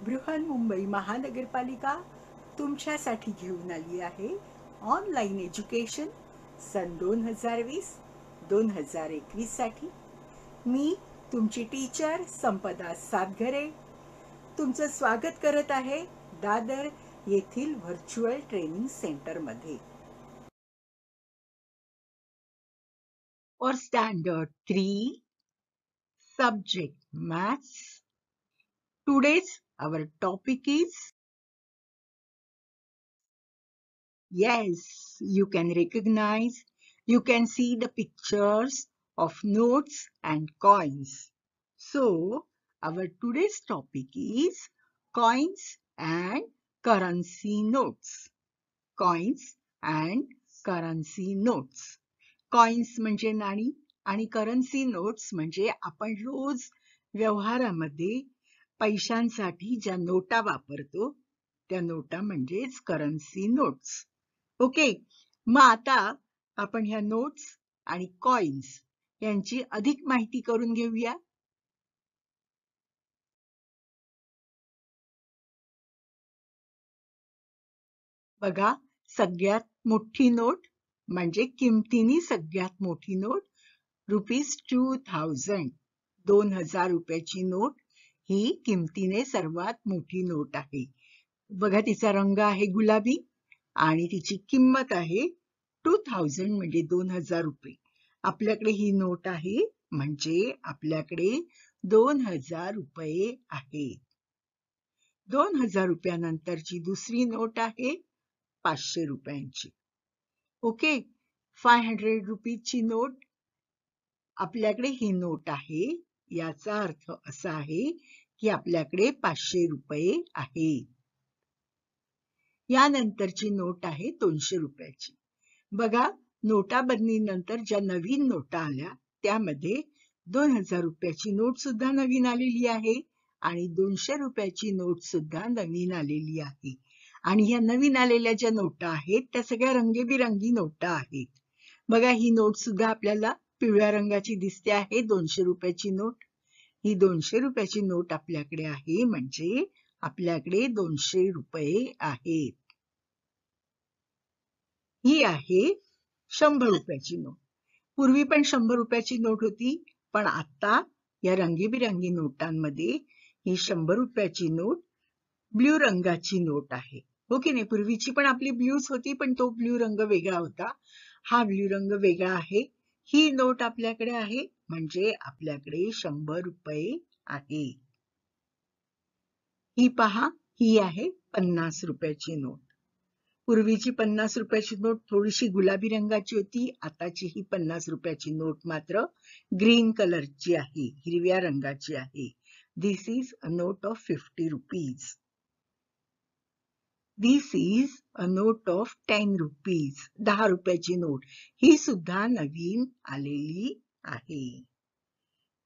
बृहन्मुंबई महानगरपालिका तुमच्यासाठी घेऊन आली आहे ऑनलाईन एज्युकेशन सन 2020-2021 साठी. मी तुमची टीचर संपदा सातघरे तुमचं स्वागत करत आहे दादर येथील व्हर्च्युअल ट्रेनिंग सेंटरमध्ये. For Standard 3, Subject Maths. Today's our topic is, yes, you can recognize, you can see the pictures of notes and coins. So, our today's topic is coins and currency notes. Coins and currency notes. Coins म्हणजे नाणी आणि currency notes म्हणजे आपण रोज व्यवहारामध्ये पैशांसाठी ज्या नोटा वापरतो त्या नोटा म्हणजेच करन्सी नोट्स. ओके, मग आता आपण ह्या नोट्स आणि कॉइन्स यांची अधिक माहिती करून घेऊया. बघा, सगळ्यात मोठी नोट म्हणजे किमतीने सगळ्यात मोठी नोट ₹2000. 2000 रुपयाची नोट ही किमतीने सर्वात मोठी नोट आहे. बघा, तिचा रंग आहे गुलाबी आणि तिची किंमत आहे 2000 म्हणजे 2000 रुपये. आपल्याकडे ही नोट आहे म्हणजे आपल्याकडे 2000 रुपये आहेत. 2000 रुपयानंतरची दुसरी नोट आहे 500 रुपयांची. ओके, 500 रुपीजची नोट. आपल्याकडे ही नोट आहे याचा अर्थ असा आहे की आपल्याकडे 500 रुपये आहेत. यानंतरची नोट आहे 200 रुपयाची. बघा, नोटाबंदीनंतर ज्या नवीन नोटा आल्या त्यामध्ये 2000 रुपयाची नोट सुद्धा नवीन आलेली आहे आणि 200 रुपयाची नोट सुद्धा नवीन आलेली आहे. आणि या नवीन आलेल्या ज्या नोटा आहेत त्या सगळ्या रंगीबिरंगी नोटा आहेत. बघा, ही नोट सुद्धा आपल्याला पिवळ्या रंगाची दिसते आहे, 200 रुपयाची नोट. ही 200 रुपयाची नोट आपल्याकडे आहे म्हणजे आपल्याकडे 200 रुपये आहेत. ही आहे 100 रुपयाची नोट. पूर्वी पण 100 रुपयाची नोट होती, पण आता या रंगीबिरंगी नोटांमध्ये ही 100 रुपयाची नोट ब्ल्यू रंगाची नोट आहे. हो की नाही? पूर्वीची पण आपली ब्ल्यूच होती, पण तो ब्ल्यू रंग वेगळा होता. हा ब्ल्यू रंग वेगळा आहे. ही नोट आपल्याकडे आहे म्हणजे आपल्याकडे 100 रुपये आहे. ही पहा, ही आहे 50 रुपयाची नोट. पूर्वीची 50 रुपयाची नोट थोडीशी गुलाबी रंगाची होती. आताची ही 50 रुपयाची नोट मात्र ग्रीन कलरची आहे, हिरव्या रंगाची आहे. This is a note of 50 rupees. This is a note of 10 rupees. 10 रुपयाची नोट. ही सुद्धा नवीन आलेली आहे.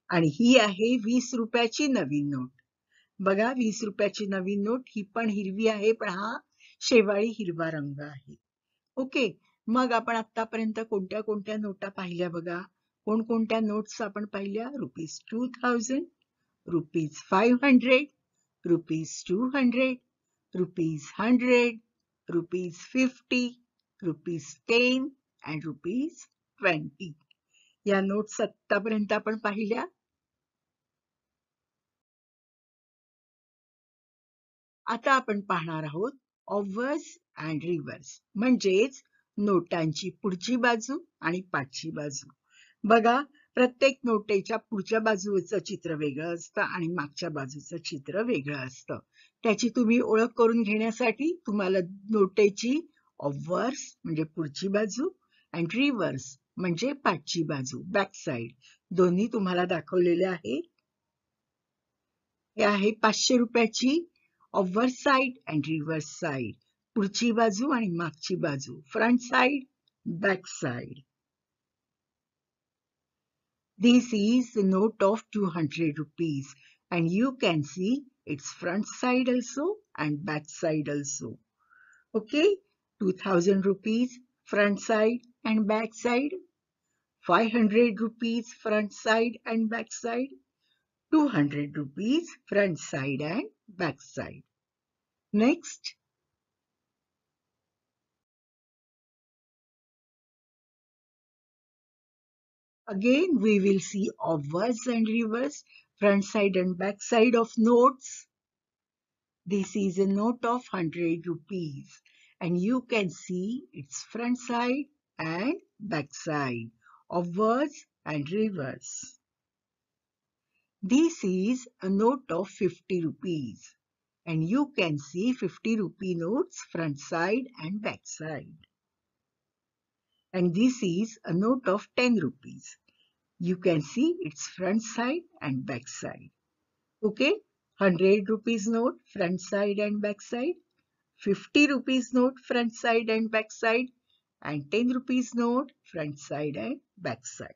आणि ही आहे 20 रुपयाची नवीन नोट. बघा, 20 रुपयाची नवीन नोट ही पण हिरवी आहे, पण हा शेवाळी हिरवा रंग आहे. ओके, मग आपण आतापर्यंत कोणत्या कोणत्या नोटा पाहिल्या बघा. कोणकोणत्या नोट्स आपण पाहिल्या? ₹2000, ₹500, ₹200, ₹100, ₹50, ₹10 and ₹20. या नोट्स आतापर्यंत आपण पाहिल्या. आता आपण पाहणार आहोत ऑव्हर्स अँड रिव्हर्स म्हणजेच नोटांची पुढची बाजू आणि पाठची बाजू. बघा, प्रत्येक नोटेच्या पुढच्या बाजूचं चित्र वेगळं असतं आणि मागच्या बाजूचं चित्र वेगळं असतं. त्याची तुम्ही ओळख करून घेण्यासाठी तुम्हाला नोटेची ऑव्हर्स म्हणजे पुढची बाजू आणि रिव्हर्स म्हणजे पाठची बाजू, बॅक साइड, दोन्ही तुम्हाला दाखवलेले आहे. हे आहे 500 रुपयाची Auvers side and reverse side, पुढची बाजू आणि मागची बाजू, front side, back side. This is the note of 200 rupees and you can see its front side also and back side also. Okay, 2000 rupees front side and back side, 500 rupees front side and back side, 200 rupees front side and back side. Next, again we will see obverse and reverse, front side and back side of notes. This is a note of 100 rupees and you can see its front side and back side, obverse and reverse. This is a note of 50 rupees and you can see 50 rupee notes front side and back side. And this is a note of 10 rupees. You can see its front side and back side. Okay, 100 rupees note front side and back side, 50 rupees note front side and back side, and 10 rupees note front side and back side.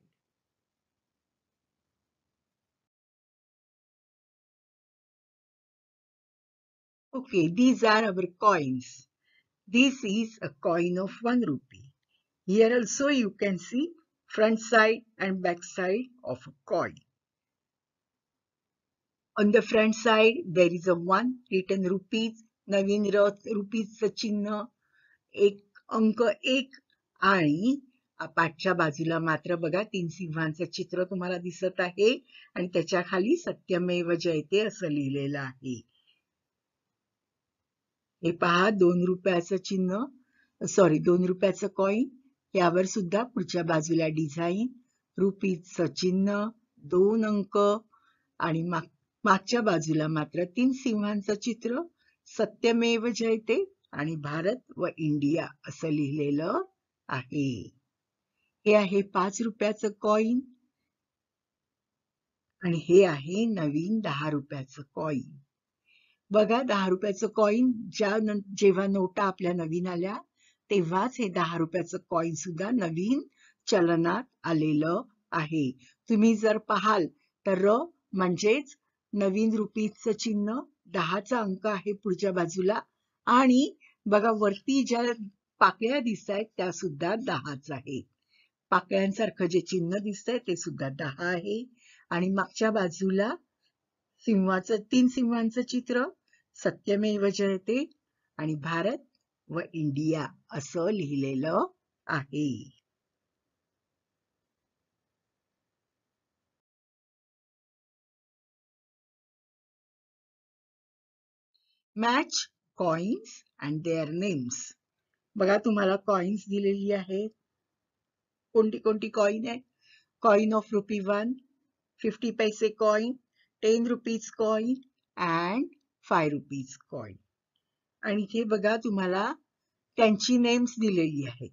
Okay, these are our coins. This is a coin of 1 rupee. Here also you can see front side and back side of a coin. On the front side, there is a 1 written rupees, नवीन रुपीजचं चिन्ह, एक अंक 1 आणि पाठच्या बाजूला मात्र बघा 3 सिंहांचं चित्र तुम्हाला दिसत आहे आणि त्याच्या खाली सत्यमेव जयते असं लिहिलेलं आहे. हे पहा 2 रुपयाचं चिन्ह, 2 रुपयाचं कॉइन, यावर सुद्धा पुढच्या बाजूला डिझाईन, रुपीजचं चिन्ह, 2 अंक आणि मागच्या बाजूला मात्र 3 सिंहांचं चित्र, सत्यमेव जयते आणि भारत व इंडिया असं लिहिलेलं आहे. हे आहे 5 रुपयाचं कॉइन आणि हे आहे नवीन 10 रुपयाचं कॉइन. बघा 10 रुपयाचं कॉइन जेव्हा नोटा आपल्या नवीन आल्या तेव्हाच हे 10 रुपयाचं कॉइन सुद्धा नवीन चलनात आलेलं आहे. तुम्ही जर पाहाल तर र म्हणजेच नवीन रुपीजचं चिन्ह, 10चा अंक आहे पुढच्या बाजूला आणि बघा वरती ज्या पाकळ्या दिसत आहेत त्या सुद्धा 10च आहेत. पाकळ्यांसारखं जे चिन्ह दिसतंय ते सुद्धा 10 आहे आणि मागच्या बाजूला 3 सिंहांचं चित्र, सत्यमेव जयते आणि भारत व इंडिया असं लिहिलेलं आहे. Match coins and their names. बघा तुम्हाला कॉइन्स दिलेली आहेत. कोणती कोणती कॉइन आहे? कॉइन ऑफ ₹1, 50 पैसे coin, 10 rupees coin and 5 rupees coin. आणि इथे बघा तुम्हाला त्यांची नेम्स दिलेली आहेत.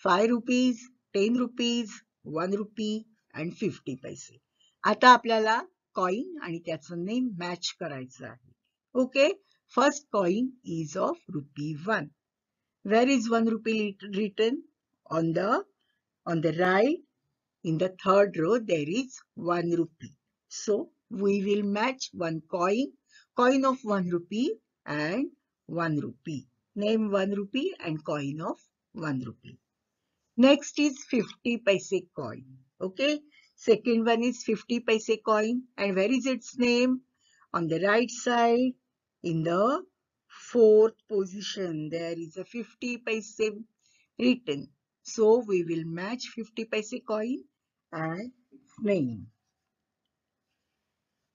5 रुपीज, 10 रुपीज, 1 रुपी अँड 50 पैसे. आता आपल्याला कॉइन आणि त्याचं नेम मॅच करायचं आहे. Okay, first coin is of ₹1. Where is 1 rupee written? On the right, in the third row, there is 1 rupee. So we will match one coin of 1 rupee and 1 rupee. Name 1 rupee and coin of 1 rupee. Next is 50 paise coin. Okay. Second one is 50 paise coin. And where is its name? On the right side, in the fourth position, there is a 50 paise written. So we will match 50 paise coin and its name.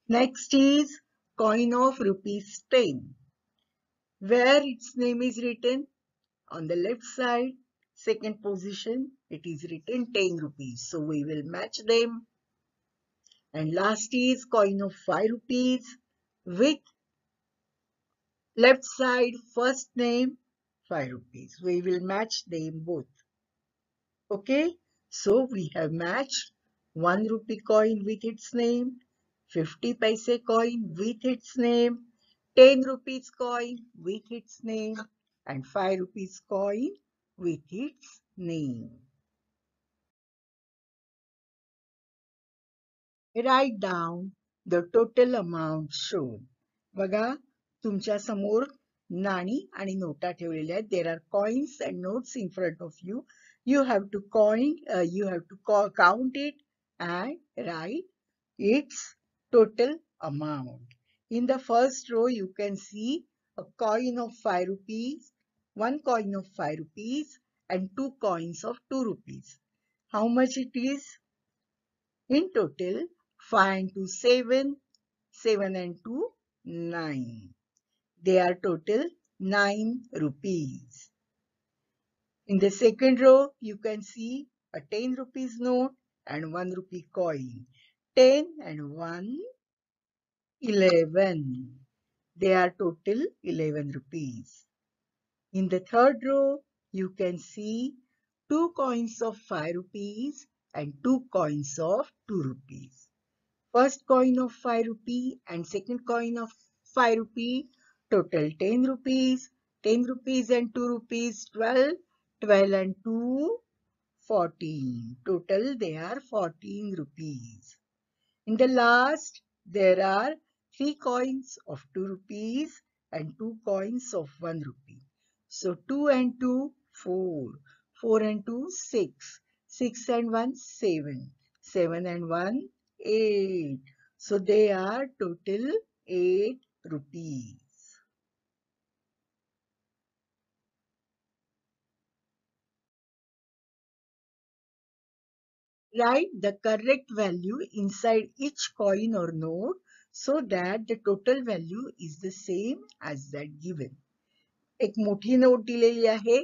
Next is coin of ₹10. Where its name is written? On the left side, second position, it is written 10 rupees. So we will match them. And last is coin of 5 rupees with left side first name 5 rupees. We will match them both. Okay, so we have matched 1 rupee coin with its name, 50 paise coin with its name, 10 rupees coin with its name, and 5 rupees coin with its name. Write down the total amount shown. बघा तुमच्या समोर नाणी आणि नोटा ठेवलेल्या आहेत. There are coins and notes in front of you. You have to count it and write its total amount. In the first row, you can see a coin of 5 rupees, one coin of 5 rupees, and two coins of 2 rupees. How much it is? In total, 5 and 2, 7, 7 and 2, 9. They are total 9 rupees. In the second row, you can see a 10 rupees note and 1 rupee coin. 10 and 1, 11. They are total 11 rupees. In the third row, you can see two coins of 5 rupees and two coins of 2 rupees. First coin of 5 rupee and second coin of 5 rupee, total 10 rupees. 10 rupees and 2 rupees, 12. 12 and 2, 14. Total they are 14 rupees. In the last, there are 3 coins of 2 rupees and 2 coins of 1 rupee. So 2 and 2, 4. 4 and 2, 6. 6 and 1, 7. 7 and 1, 8. So they are total 8 rupees. Write the correct value inside each coin or note so that the total value is the same as that given. एक मोठी note दिलेली आहे,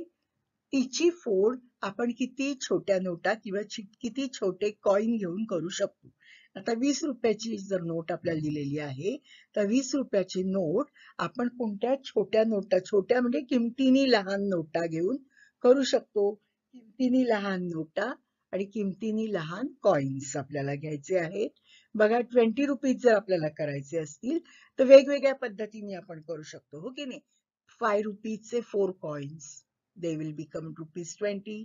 तिची फोड आपण किती छोट्या नोटा किंवा किती छोटे कॉइन घेऊन करू शकतो. आता 20 रुपयाची जर नोट आपल्याला दिलेली आहे, तर 20 रुपयाची नोट आपण कोणत्या छोट्या नोटा, छोट्या म्हणजे किमतीने लहान नोटा घेऊन करू शकतो. किमतीने लहान नोटा आणि किमतीने लहान कॉइन्स आपल्याला घ्यायचे आहेत. बघा 20 रुपीज जर आपल्याला करायचे असतील तर वेगवेगळ्या पद्धतीने आपण करू शकतो, हो की नाही. 5 रुपीजचे 4 coins, they will become rupees 20.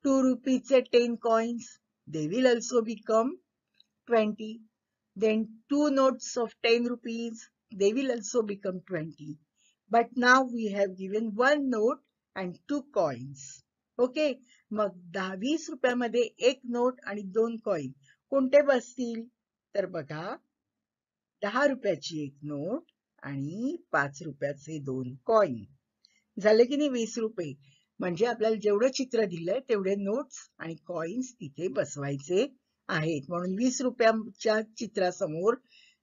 2 rupees 10 coins, they will also become 20. Then 2 notes of 10 rupees, they will also become 20. But now we have given 1 note and 2 coins. Okay, मग 10-20 रुपयामध्ये एक नोट आणि 2 कॉइन कोणते बसतील? तर बघा, 10 रुपयाची एक नोट आणि 5 रुपयाचे 2 कॉइन. झाले की नाही 20 रुपये. म्हणजे आपल्याला जेवढं चित्र दिलंय तेवढे नोट्स आणि कॉइन्स तिथे बसवायचे आहेत. म्हणून 20 रुपयाच्या चित्रासमोर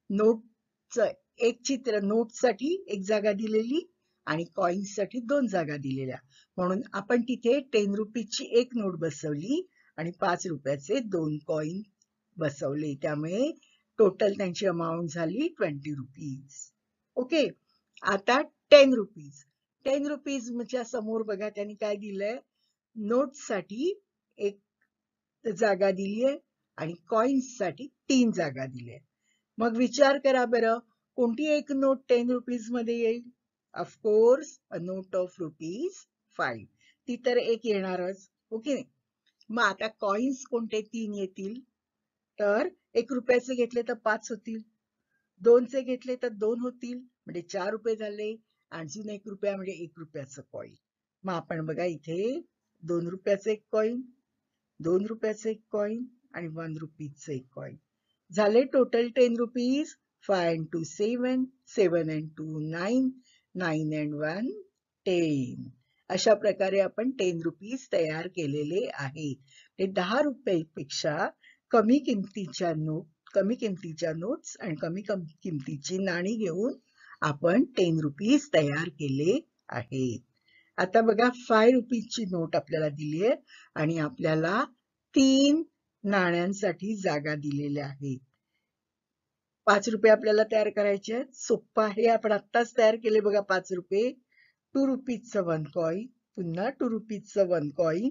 नोटचं एक चित्र, नोटसाठी एक जागा दिलेली आणि कॉइन्ससाठी 2 जागा दिलेल्या. म्हणून आपण तिथे 10 रुपीजची एक नोट बसवली आणि 5 रुपयाचे 2 कॉइन बसवले. त्यामुळे टोटल त्यांची अमाऊंट झाली 20 रुपीज. ओके, आता 10 रुपीज. 10 रुपीजच्या समोर बघा त्यांनी काय दिलंय, नोट्ससाठी एक जागा दिलीये आणि कॉइन्ससाठी 3 जागा दिल्या. मग विचार करा बरं, कोणती एक नोट 10 रुपीज मध्ये येईल? Of course a note of ₹5. ती तर एक येणारच, ओके. मग आता कॉइन्स कोणते 3 येतील? तर 1 रुपयाचे घेतले तर 5 होतील, 2चे घेतले तर 2 होतील, म्हणजे 4 रुपये झाले. अजून 1 रुपया म्हणजे 1 रुपयाचं कॉइन. मग आपण बघा इथे 2 रुपयाचं एक कॉइन, 2 रुपयाचं एक कॉइन आणि 1 रुपीचं एक कॉइन. झाले total 10 rupees. 5 and 2, 7, 7 and 2, 9, 9 and 1, 10. अशा प्रकारे आपण 10 रुपीज तयार केलेले आहेत. ते 10 रुपयापेक्षा कमी किमतीच्या नोट्स आणि कमी किमतीची नाणी घेऊन आपण 10 रुपीज तयार केले आहेत. आता बघा 5 रुपीजची नोट आपल्याला दिली आहे आणि आपल्याला 3 नाण्यांसाठी जागा दिलेल्या आहेत. 5 रुपये आपल्याला तयार करायचे आहेत. सोप्पं आहे, आपण आत्ताच तयार केले बघा 5 रुपये. 2 रुपीजचं 1 कॉइन, पुन्हा 2 रुपीजचं 1 कॉइन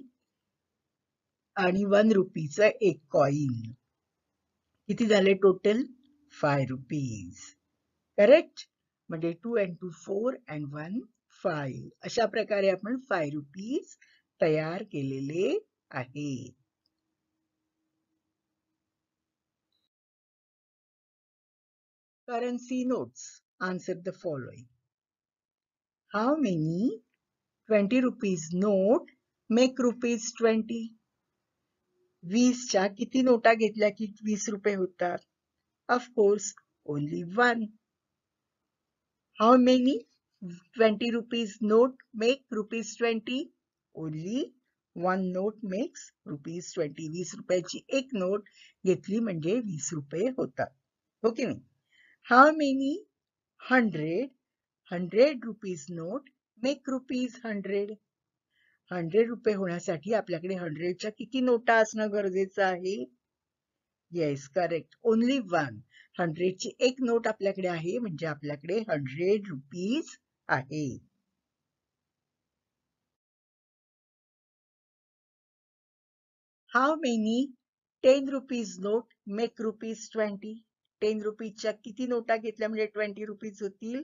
आणि 1 रुपीचं एक कॉइन. किती झाले टोटल? 5 रुपीज. करेक्ट? म्हणजे 2 and 2, 4 and 1, 5. अशा प्रकारे आपण 5 रुपीज तयार केलेले आहेत. Currency notes. Answer the following. How many 20 rupees note make rupees 20? 20च्या किती नोटा घेतल्या की 20 रुपये होतात? Of course, only one. How many 20 rupees note make rupees 20? Only one note makes rupees 20. 20 रुपयाची एक नोट घेतली म्हणजे 20 रुपये होतात. हो की नाही? How many 100 rupees note make rupees 100? 100 रुपये होण्यासाठी आपल्याकडे 100च्या किती नोटा असणं गरजेचं आहे? Yes, correct. Only one. 100ची एक नोट आपल्याकडे आहे म्हणजे आपल्याकडे 100 रुपीज आहे. How many 10 rupees note make rupees 20? 10 रुपीजच्या किती नोटा घेतल्या म्हणजे 20 रुपीज होतील?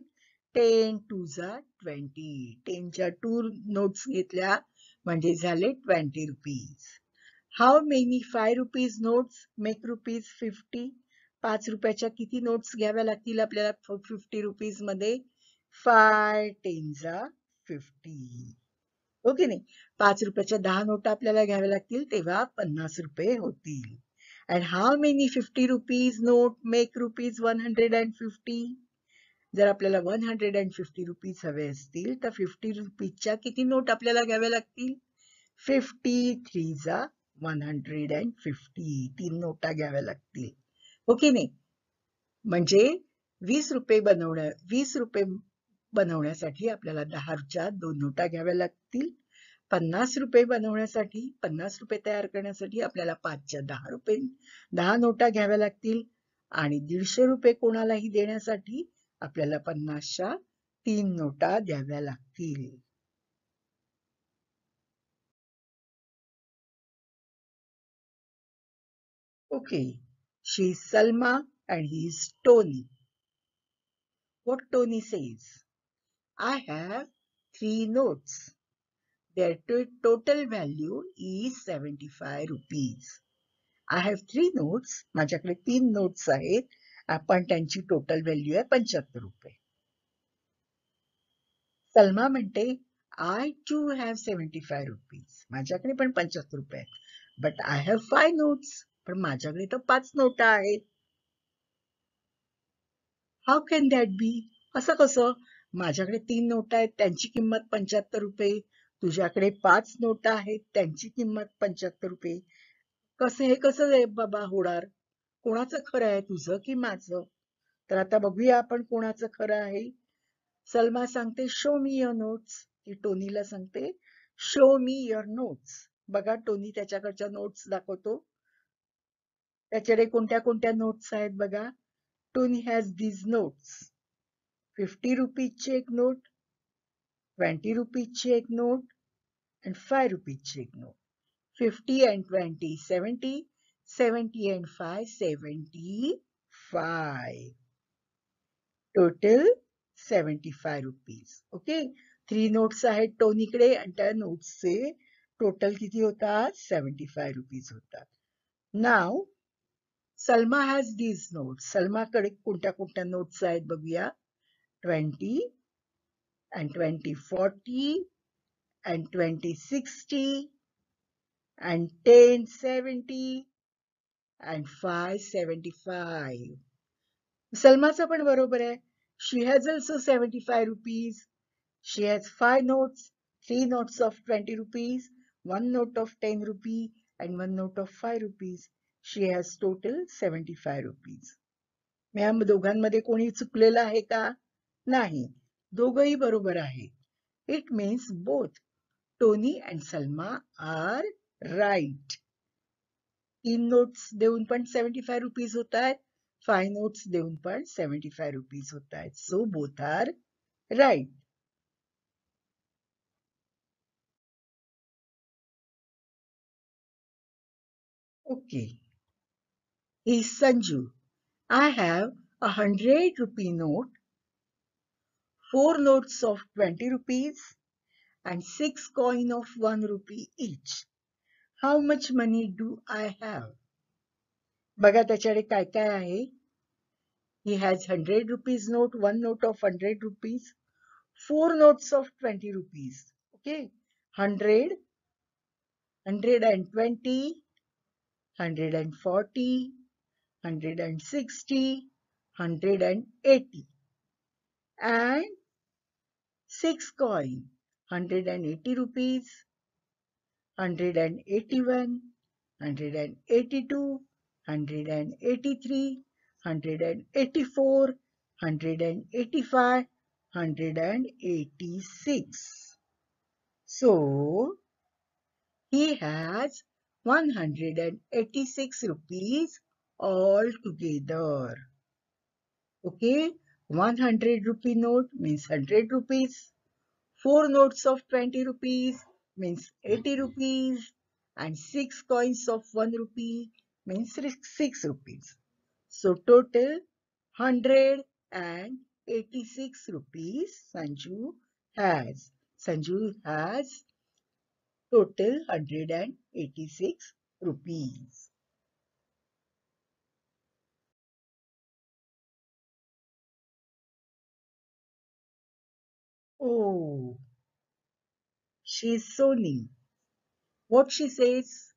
10 2 जा 20. 10च्या 2 नोट्स घेतल्या म्हणजे झाले 20 rupees. How many 5 rupees notes make rupees 50? 5 रुपयाच्या किती नोट्स घ्याव्या लागतील आपल्याला 50 रुपीज मध्ये? 5 10 जा 50. हो की नाही? 5 रुपयाच्या 10 नोटा आपल्याला घ्याव्या लागतील तेव्हा 50 रुपये होतील. And how many 50 rupees note make rupees 150? जर आपल्याला 150 रुपीज हवे असतील तर 50 रुपीजच्या किती नोट आपल्याला घ्याव्या लागतील? 50 3 जा 150. 3 नोटा घ्याव्या लागतील. हो की नाही? म्हणजे 20 रुपये बनवण्यासाठी आपल्याला 10च्या 2 नोटा घ्याव्या लागतील. 50 रुपये बनवण्यासाठी 50 रुपये तयार करण्यासाठी आपल्याला 5च्या 10 नोटा घ्याव्या लागतील आणि 150 रुपये कोणालाही देण्यासाठी आपल्याला 50च्या 3 नोटा द्याव्या लागतील. Okay, she is Salma and he is Tony. What Tony says? I have 3 notes. Their total value is 75 rupees. I have 3 notes. माझ्याकडे 3 notes आहेत. पण त्यांची total value आहे 75 रुपये. सलमा म्हणते I too have 75 rupees. माझ्याकडे पण 75 रुपये आहेत. But I have 5 notes. पण माझ्याकडे तर 5 नोटा आहेत. How can that be? असं कसं? माझ्याकडे 3 नोटा आहेत त्यांची किंमत 75 रुपये. तुझ्याकडे 5 नोटा आहेत त्यांची किंमत 75 रुपये. हे कसं आहे बाबा होणार? कोणाचं खरं आहे तुझं की माझं? तर आता बघूया आपण कोणाचं खरं आहे. सलमा सांगते शो मी युअर नोट्स. ती टोनीला सांगते शो मी युअर नोट्स. बघा टोनी त्याच्याकडच्या नोट्स दाखवतो. त्याच्याकडे कोणत्या कोणत्या नोट्स आहेत बघा. Tony has these notes. 50 रुपीजची एक नोट, 20 रुपीजची एक नोट, and 5 रुपीजची एक note. 50 and 20, 70, 70 and 5, 75. Total 75 rupees. Okay? 3 notes आहेत टोनीकडे आणि त्या नोट्सचे टोटल किती होतात? 75 रुपीज होतात. Now, Salma has these notes. सलमाकडे कोणत्या कोणत्या नोट्स आहेत बघूया. 20 and 2040 and 2060 and 1070 and 575. सलमाचं पण बरोबर आहे. She has also 75 rupees. She has 5 notes, 3 notes of 20 rupees, 1 note of 10 rupee and 1 note of 5 rupees. She has total 75 rupees. या दोघांमध्ये कोणी चुकलेलं आहे का? नाही. दोघंही बरोबर आहे. It means both Tony and Salma are right. 3 notes देऊन पण 75 रुपीज होत आहेत. 5 notes देऊन पण 75 रुपीज होत आहेत. So both are right. Okay. He's Sanju. I have 100 rupee note, 4 notes of 20 rupees and 6 coin of 1 rupee each. How much money do I have? बघा त्याच्याकडे काय काय आहे. He has 100 rupees note, 1 note of 100 rupees, 4 notes of 20 rupees. Okay, 100, 120, 140, 160, 180. and 6 coin, 180 rupees, 181, 182, 183, 184, 185, 186. So he has 186 rupees altogether. Okay, 100 rupee note means 100 rupees. 4 notes of 20 rupees means 80 rupees. And 6 coins of 1 rupee means 6 rupees. So total 186 rupees Sanju has. Sanju has total 186 rupees. Oh, she's Sony. What she says?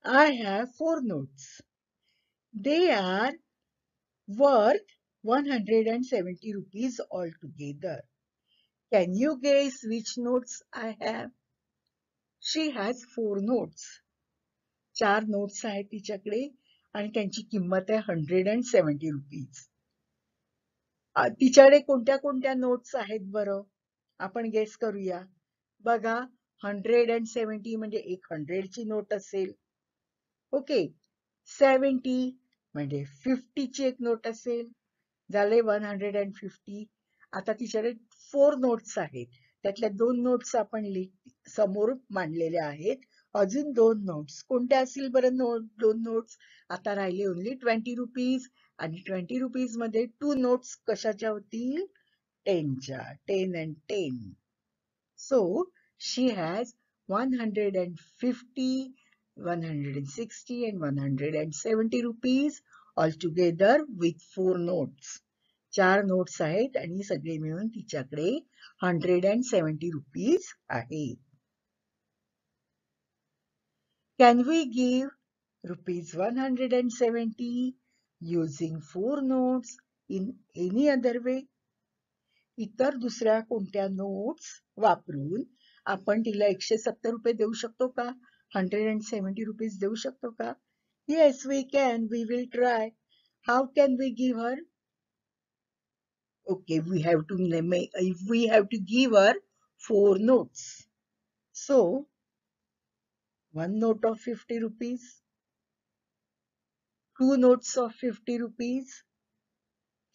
I have 4 notes. They are worth 170 rupees altogether. Can you guess which notes I have? She has 4 notes. 4 noट्स आहेत तिच्याकडे आणि त्यांची किंमत आहे 170 rupees. तिच्याकडे कोणत्या कोणत्या notes आहेत बरं? आपण गेस करूया. बघा 170 म्हणजे एक 100 ची नोट असेल. ओके. 70 म्हणजे 50 ची एक नोट असेल. झाले 150. आता तिच्याकडे 4 नोट्स आहेत. त्यातल्या 2 नोट्स आपण समोर मांडलेल्या आहेत. अजून 2 नोट्स कोणत्या असतील बरं? 2 नोट्स. आता राहिले ओनली 20 रुपीज आणि 20 रुपीज मध्ये 2 नोट्स कशाच्या होतील? 10च्या. 10 and 10. So she has 150, 160 and 170 rupees altogether with 4 notes. 4 notes आहेत आणि सगळे मिळून तिच्याकडे 170 rupees आहेत. Can we give rupees 170 using 4 notes in any other way? इतर दुसऱ्या कोणत्या नोट्स वापरून आपण तिला 170 रुपये देऊ शकतो का? 170 रुपीज देऊ शकतो का? Yes, we can. We will try. How can we give her? Okay, we have to give her 4 notes. So, 1 note of 50 rupees, 2 notes of 50 rupees,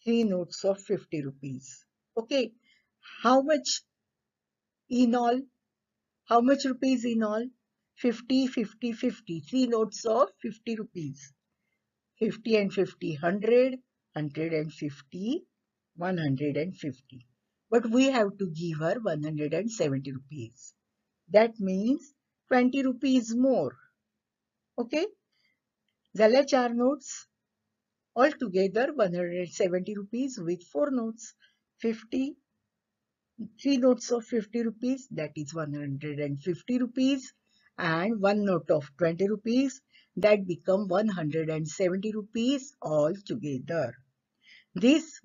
3 notes of 50 rupees. Okay, how much in all? How much rupees in all? 50, 50, 50. 3 notes of 50 rupees. 50 and 50, 100, 150, 150. But we have to give her 170 rupees. That means 20 rupees more. Okay? झाल्या 4 notes. Altogether 170 rupees with 4 notes. 50, 3 notes of 50 rupees, that is 150 rupees, and 1 note of 20 rupees, that become 170 rupees altogether. This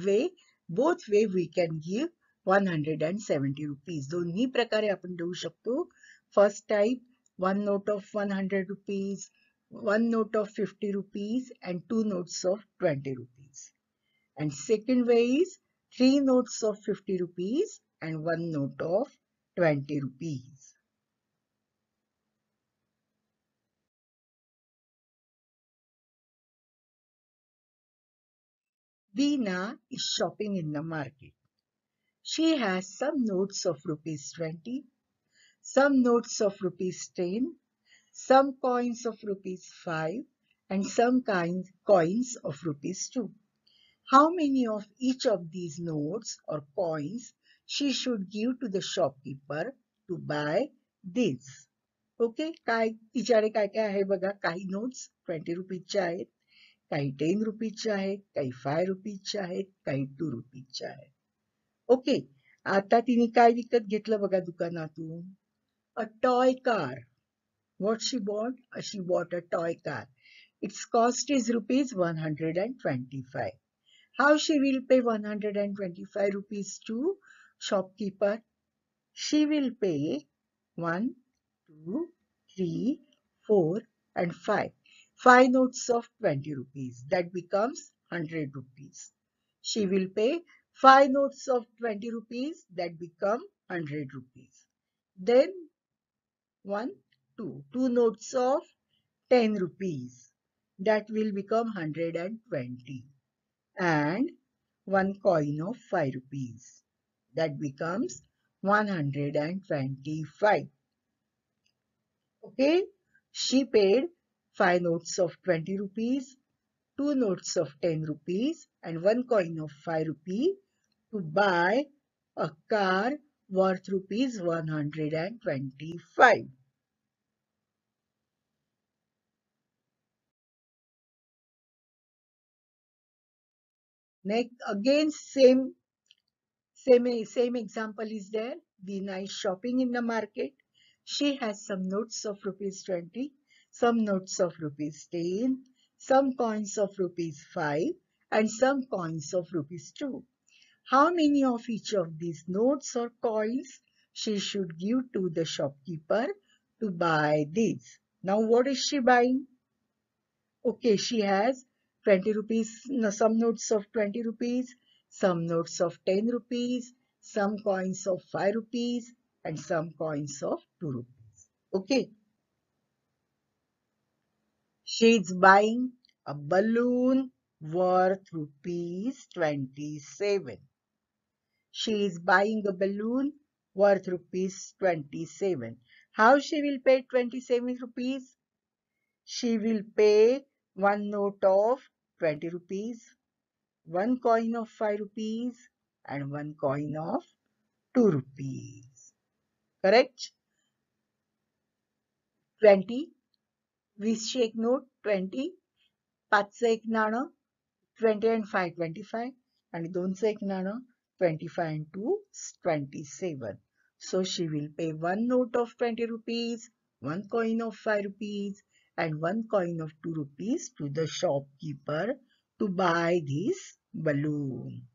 way, both way we can give 170 rupees. दोन्ही प्रकारे आपण देऊ शकतो. First type, 1 note of 100 rupees, 1 note of 50 rupees, and 2 notes of 20 rupees. And second way is 3 notes of 50 rupees and 1 note of 20 rupees. Veena is shopping in the market. She has some notes of rupees 20, some notes of rupees 10, some coins of rupees 5, and some coins of rupees 2. How many of each of these notes or coins she should give to the shopkeeper to buy this? Okay, काय तिच्याकडे काय काय आहे बघा. काही notes 20 रुपीजच्या आहेत, काही 10 रुपीजच्या आहेत, काही 5 रुपीजच्या आहेत, काही 2 रुपीजच्या आहेत. ओके, आता तिने काय विकत घेतलं बघा दुकानातून? A toy car. What she bought? She bought a toy car. Its cost is rupees 125. How she will pay 125 rupees to shopkeeper? She will pay 1, 2, 3, 4 and 5. 5 notes of 20 rupees. That becomes 100 rupees. She will pay 5 notes of 20 rupees. That become 100 rupees. Then 1, 2. 2 notes of 10 rupees. That will become 120. And 1 coin of 5 rupees. That becomes 125. Okay, she paid 5 notes of 20 rupees, 2 notes of 10 rupees and 1 coin of 5 rupee to buy a car worth rupees 125. Next, again, same example is there. Veena is shopping in the market. She has some notes of rupees 20, some notes of rupees 10, some coins of rupees 5 and some coins of rupees 2. How many of each of these notes or coins she should give to the shopkeeper to buy these? Now what is she buying? Okay, she has 20 rupees, no, some notes of 20 rupees, some notes of 10 rupees, some coins of 5 rupees, and some coins of 2 rupees. Okay, she is buying a balloon worth rupees 27. She is buying a balloon worth rupees 27. How she will pay 27 rupees? She will pay one note of 20 rupees, one coin of 5 rupees and one coin of 2 rupees. Correct? 20. 20चे एक note 20. 5चं एक नाणं 20 and 5 25 आणि 2चं एक नाणं 25 and 2 27. So she will pay one note of 20 rupees, one coin of 5 rupees and one coin of 2 rupees to the shopkeeper to buy this balloon.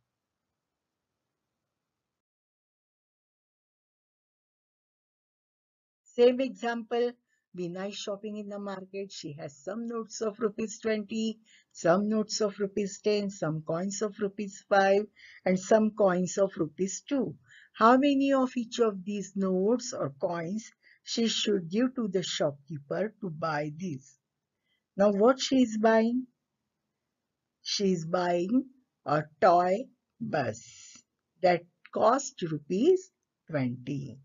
Same example, Veena is shopping in the market. She has some notes of rupees 20, some notes of rupees 10, some coins of rupees 5, and some coins of rupees 2. How many of each of these notes or coins she should give to the shopkeeper to buy these? Now what she is buying? She is buying a toy bus that cost rupees 20.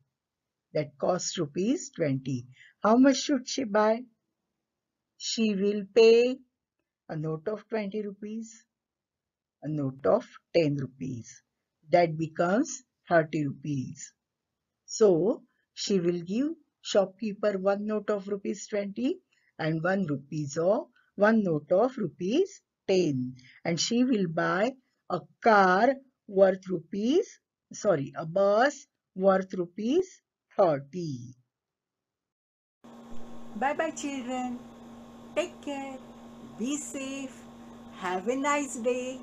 That costs rupees 20. How much should she buy? She will pay a note of 20 rupees, a note of 10 rupees. That becomes 30 rupees. So, she will give shopkeeper one note of rupees 20 and one note of rupees 10. And she will buy a car worth a bus worth rupees 30. Bye bye, children. Take care. Be safe. Have a nice day.